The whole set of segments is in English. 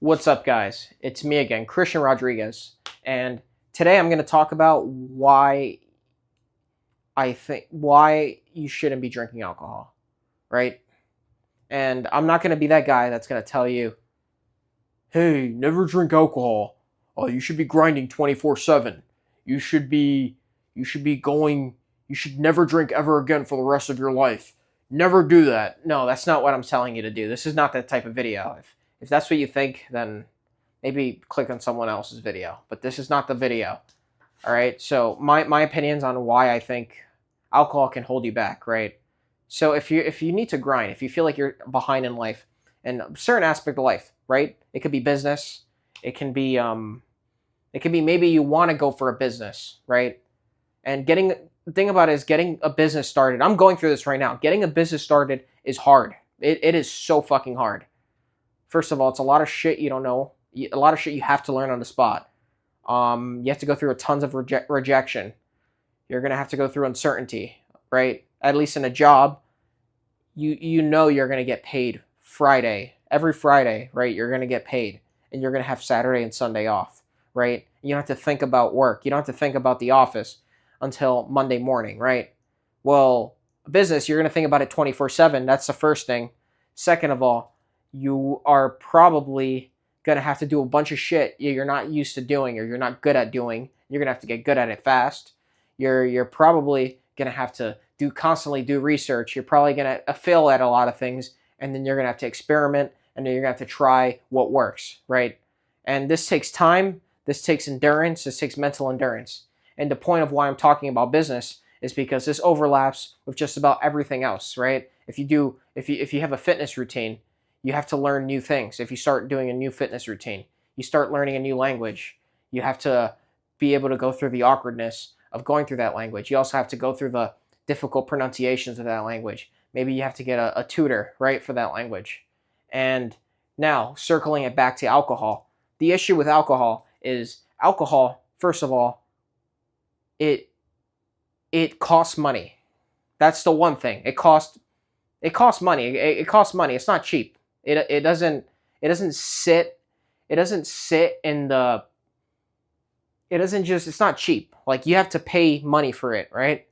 What's up, guys? It's me again, Christian Rodriguez, and today I'm going to talk about why you shouldn't be drinking alcohol, right? And I'm not going to be that guy that's going to tell you, "Hey, never drink alcohol. Oh, you should be grinding 24/7. You should be you should be going you should never drink ever again for the rest of your life. Never do that." No, that's not what I'm telling you to do. This is not that type of video. If that's what you think, then maybe click on someone else's video. But this is not the video. All right. So my opinions on why I think alcohol can hold you back, right? So if you need to grind, if you feel like you're behind in life, in a certain aspect of life, right? It could be business. It can be maybe you want to go for a business, right? And the thing about it is getting a business started. I'm going through this right now. Getting a business started is hard. It is so fucking hard. First of all, it's a lot of shit you don't know. A lot of shit you have to learn on the spot. You have to go through a tons of rejection. You're gonna have to go through uncertainty, right? At least in a job, you know you're gonna get paid every Friday, right? You're gonna get paid, and you're gonna have Saturday and Sunday off, right? You don't have to think about work. You don't have to think about the office until Monday morning, right? Well, business, you're gonna think about it 24/7. That's the first thing. Second of all, you are probably gonna have to do a bunch of shit you're not used to doing or you're not good at doing. You're gonna have to get good at it fast. You're probably gonna have to constantly do research. You're probably gonna fail at a lot of things, and then you're gonna have to experiment, and then you're gonna have to try what works, right? And this takes time. This takes endurance. This takes mental endurance. And the point of why I'm talking about business is because this overlaps with just about everything else, right? If you have a fitness routine, you have to learn new things. If you start doing a new fitness routine, you start learning a new language. You have to be able to go through the awkwardness of going through that language. You also have to go through the difficult pronunciations of that language. Maybe you have to get a tutor, right, for that language. And now, circling it back to alcohol, the issue with alcohol is alcohol, first of all, it it costs money. That's the one thing. It costs money. It costs money. It's not cheap. It doesn't sit it doesn't sit in the it doesn't just it's not cheap. Like you have to pay money for it, right?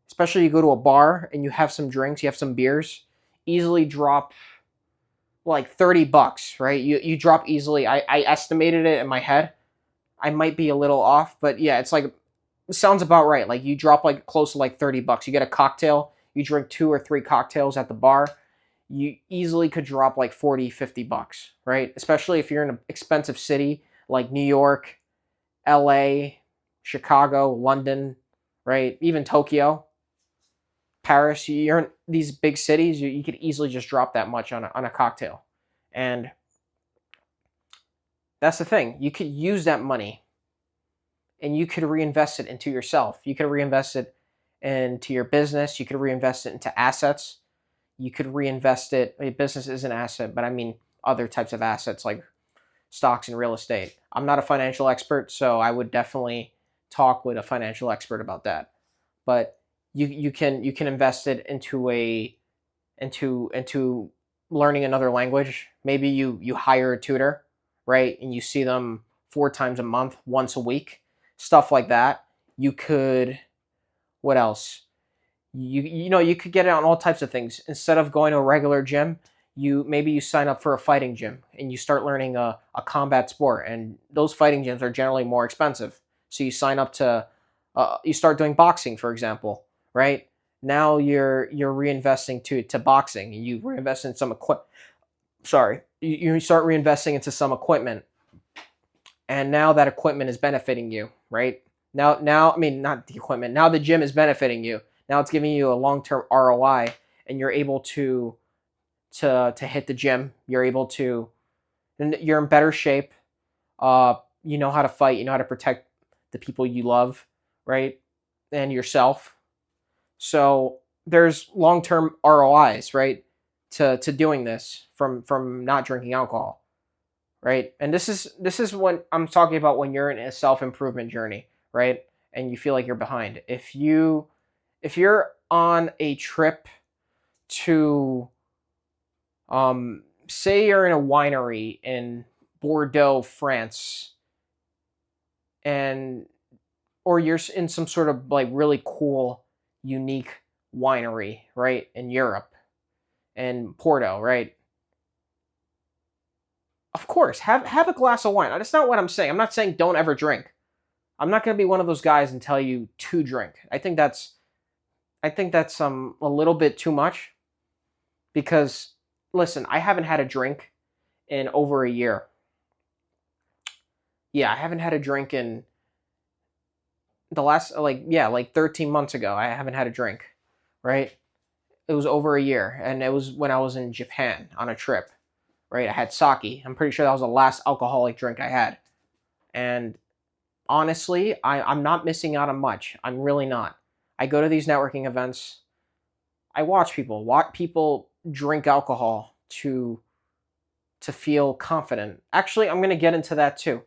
Especially you go to a bar and you have some drinks, you have some beers, easily drop like $30, right? You drop easily. I estimated it in my head. I might be a little off, but yeah, it sounds about right. Like you drop like close to like $30. You get a cocktail, you drink two or three cocktails at the bar, you easily could drop like 40, $50, right? Especially if you're in an expensive city like New York, LA, Chicago, London, right? Even Tokyo, Paris. You're in these big cities, you could easily just drop that much on a cocktail. And that's the thing. You could use that money and you could reinvest it into yourself. You could reinvest it into your business. You could reinvest it into assets. You could reinvest it. I mean, business is an asset, but I mean other types of assets like stocks and real estate. I'm not a financial expert, so I would definitely talk with a financial expert about that. But you can invest it into learning another language. Maybe you hire a tutor, right? And you see them four times a month, once a week, stuff like that. You could what else? You could get it on all types of things. Instead of going to a regular gym, you sign up for a fighting gym and you start learning a combat sport. And those fighting gyms are generally more expensive. So you sign up to you start doing boxing, for example, right? Now you're reinvesting to boxing. You reinvest in some equipment. Sorry, you start reinvesting into some equipment, and now that equipment is benefiting you, right? Now I mean not the equipment. Now the gym is benefiting you. Now it's giving you a long-term ROI, and you're able to hit the gym. And you're in better shape. You know how to fight. You know how to protect the people you love, right, and yourself. So there's long-term ROIs, right, to doing this from not drinking alcohol, right? And this is what I'm talking about when you're in a self-improvement journey, right? And you feel like you're behind. If you're on a trip to say you're in a winery in Bordeaux, France, and or you're in some sort of like really cool, unique winery, right, in Europe, and Porto, right? Of course, have a glass of wine. That's not what I'm saying. I'm not saying don't ever drink. I'm not going to be one of those guys and tell you to drink. I think that's a little bit too much because listen, I haven't had a drink in over a year. Yeah, I haven't had a drink in the last like 13 months ago. I haven't had a drink, right? It was over a year, and it was when I was in Japan on a trip, right? I had sake. I'm pretty sure that was the last alcoholic drink I had. And honestly, I'm not missing out on much. I'm really not. I go to these networking events. I watch people drink alcohol to feel confident. Actually, I'm gonna get into that too.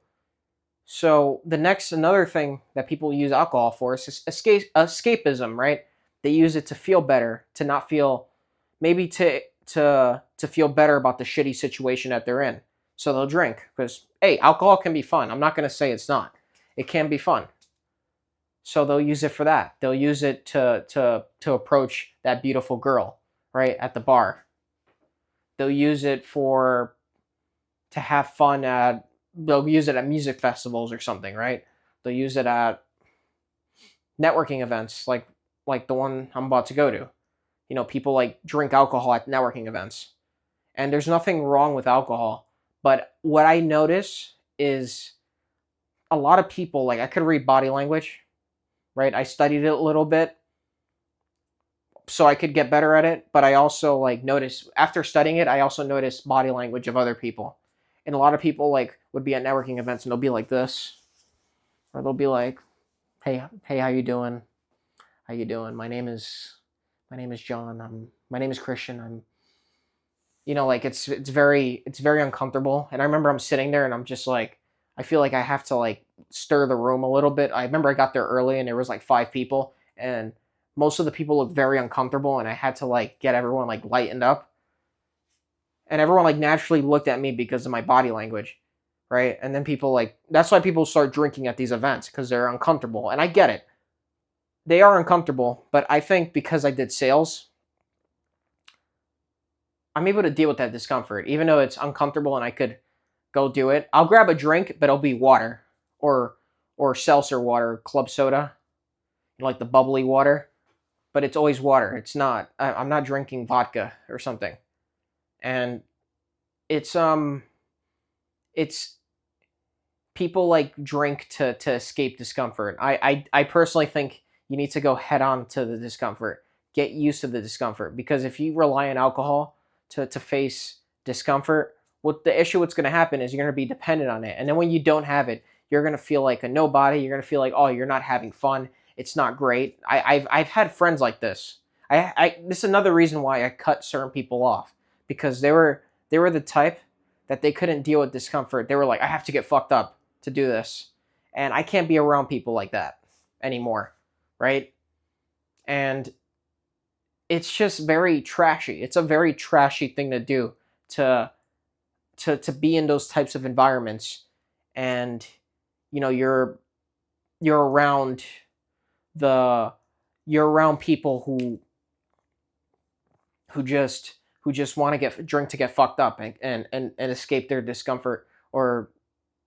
So another thing that people use alcohol for is escapism, right? They use it to feel better, to not feel, maybe to feel better about the shitty situation that they're in. So they'll drink because hey, alcohol can be fun. I'm not gonna say it's not. It can be fun. So they'll use it for that. They'll use it to approach that beautiful girl, right, at the bar. They'll use it for to have fun at they'll use it at music festivals or something, right? They'll use it at networking events like the one I'm about to go to. You know, people like drink alcohol at networking events. And there's nothing wrong with alcohol, but what I notice is a lot of people like I could read body language, right? I studied it a little bit so I could get better at it, but I also like notice after studying it, I also notice body language of other people. And a lot of people like would be at networking events and they'll be like this, or they'll be like, "Hey, how you doing? How you doing? My name is John. My name is Christian. I'm like it's very uncomfortable." And I remember I'm sitting there and I'm just like I feel like I have to like stir the room a little bit. I remember I got there early and there was like 5 people and most of the people looked very uncomfortable and I had to like get everyone like lightened up. And everyone like naturally looked at me because of my body language, right? And then people like that's why people start drinking at these events because they're uncomfortable. And I get it. They are uncomfortable, but I think because I did sales, I'm able to deal with that discomfort, even though it's uncomfortable and I could go do it. I'll grab a drink, but it'll be water or seltzer water, club soda, like the bubbly water. But it's always water. It's not. I'm not drinking vodka or something. And it's it's people like drink to escape discomfort. I personally think you need to go head on to the discomfort. Get used to the discomfort because if you rely on alcohol to face discomfort, what's going to happen is you're going to be dependent on it. And then when you don't have it, you're going to feel like a nobody. You're going to feel like, oh, you're not having fun. It's not great. I've had friends like this. This is another reason why I cut certain people off because they were the type that they couldn't deal with discomfort. They were like, I have to get fucked up to do this. And I can't be around people like that anymore. Right? And it's just very trashy. It's a very trashy thing to do to to be in those types of environments and you're around the you're around people who just want to get drink to get fucked up and escape their discomfort or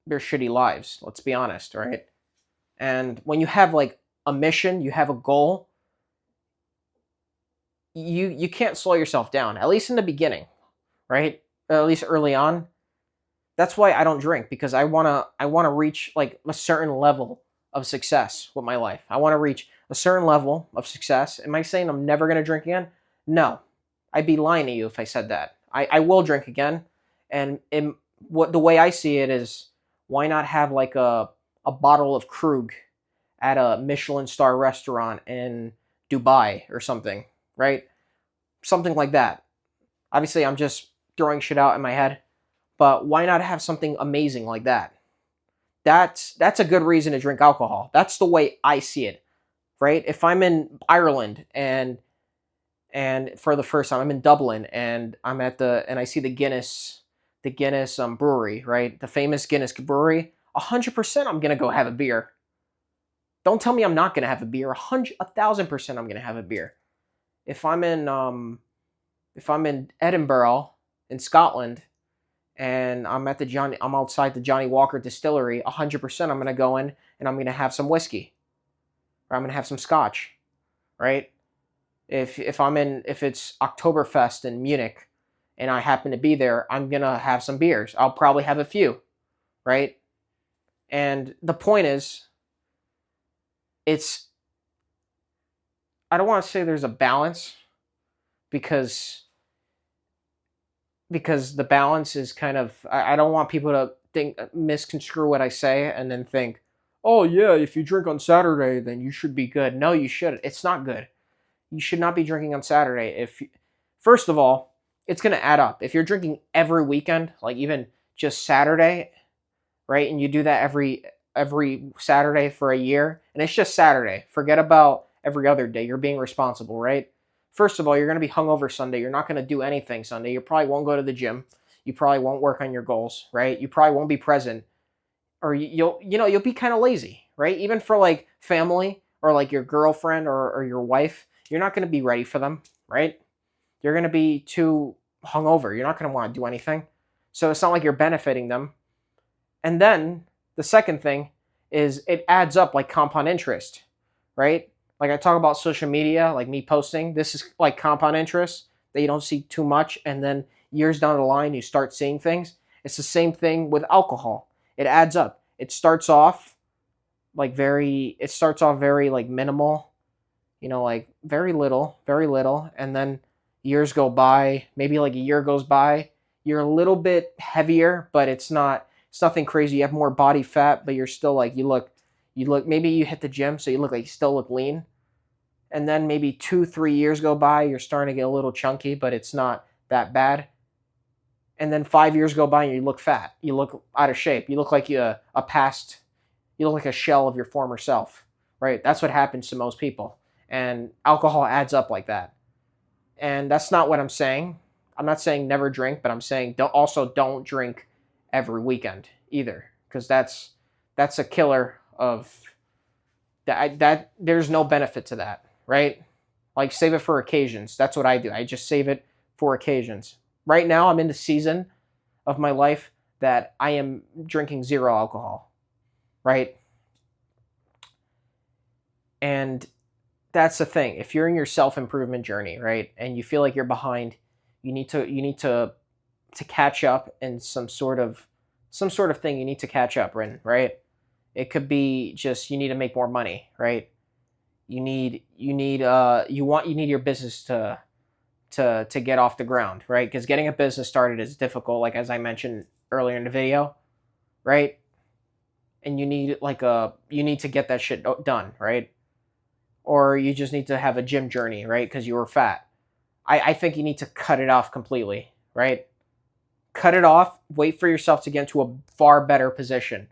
their shitty lives. Let's be honest, right? And when you have like a mission, you have a goal, you can't slow yourself down. At least in the beginning, right? At least early on. That's why I don't drink because I wanna reach like a certain level of success with my life. I want to reach a certain level of success. Am I saying I'm never gonna drink again? No, I'd be lying to you if I said that. I will drink again, and what the way I see it is, why not have like a bottle of Krug at a Michelin star restaurant in Dubai or something, right? Something like that. Obviously, I'm just throwing shit out in my head, but why not have something amazing like that? That's a good reason to drink alcohol. That's the way I see it, right? If I'm in Ireland and for the first time I'm in Dublin and I see the Guinness the Guinness brewery, right? The famous Guinness brewery, 100% I'm gonna go have a beer. Don't tell me I'm not gonna have a beer. 1,000% I'm gonna have a beer. If I'm in Edinburgh in Scotland and I'm outside the Johnny Walker Distillery, 100% I'm gonna go in and I'm gonna have some whiskey, or I'm gonna have some scotch, right? If it's Oktoberfest in Munich and I happen to be there, I'm gonna have some beers. I'll probably have a few, right? And the point is, it's I don't want to say there's a balance because the balance is kind of I don't want people to think misconstrue what I say and then think, oh yeah, if you drink on Saturday then you should be good. No, you shouldn't. It's not good. You should not be drinking on Saturday. First of all, it's going to add up. If you're drinking every weekend, like even just Saturday, right, and you do that every Saturday for a year, and it's just Saturday, forget about every other day. You're being responsible, right? First of all, you're going to be hungover Sunday. You're not going to do anything Sunday. You probably won't go to the gym. You probably won't work on your goals, right? You probably won't be present, or you'll be kind of lazy, right? Even for like family or like your girlfriend or your wife, you're not going to be ready for them, right? You're going to be too hungover. You're not going to want to do anything. So it's not like you're benefiting them. And then the second thing is it adds up like compound interest, right? Like I talk about social media, like me posting, this is like compound interest that you don't see too much. And then years down the line, you start seeing things. It's the same thing with alcohol. It adds up. It starts off very like minimal, like very little. And then years go by, maybe like a year goes by, you're a little bit heavier, but it's nothing crazy. You have more body fat, but you're still like, you look, maybe you hit the gym, so you still look lean. And then maybe 2-3 years go by, you're starting to get a little chunky, but it's not that bad. And then 5 years go by and you look fat. You look out of shape. You look like you look like a shell of your former self, right? That's what happens to most people. And alcohol adds up like that. And that's not what I'm saying. I'm not saying never drink, but I'm saying don't drink every weekend either, because that's a killer of that. There's no benefit to that, right? Like save it for occasions. That's what I do. I just save it for occasions. Right now, I'm in the season of my life that I am drinking zero alcohol, right? And that's the thing. If you're in your self-improvement journey, right, and you feel like you're behind, you need to catch up in some sort of thing you need to catch up in, right? It could be just you need to make more money, right? You need your business to get off the ground, right? Because getting a business started is difficult, like as I mentioned earlier in the video, right? And you need to get that shit done, right? Or you just need to have a gym journey, right? Because you were fat. I think you need to cut it off completely, right? Cut it off, wait for yourself to get into a far better position,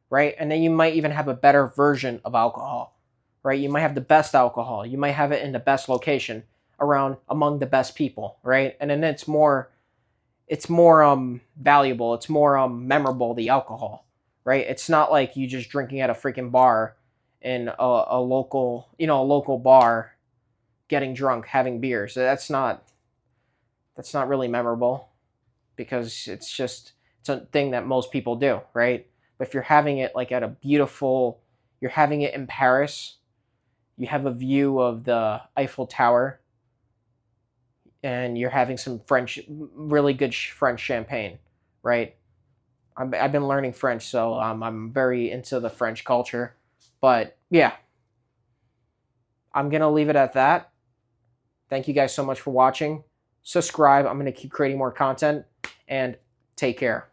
right? And then you might even have a better version of alcohol, right? You might have the best alcohol. You might have it in the best location among the best people, right? And then it's more valuable, it's more memorable, the alcohol, right? It's not like you just drinking at a freaking bar in a local bar, getting drunk, having beers. That's not really memorable, because it's a thing that most people do, right? But if you're having it like you're having it in Paris, you have a view of the Eiffel Tower, and you're having some really good French champagne, right? I've been learning French, so I'm very into the French culture. But yeah, I'm going to leave it at that. Thank you guys so much for watching. Subscribe. I'm going to keep creating more content, and take care.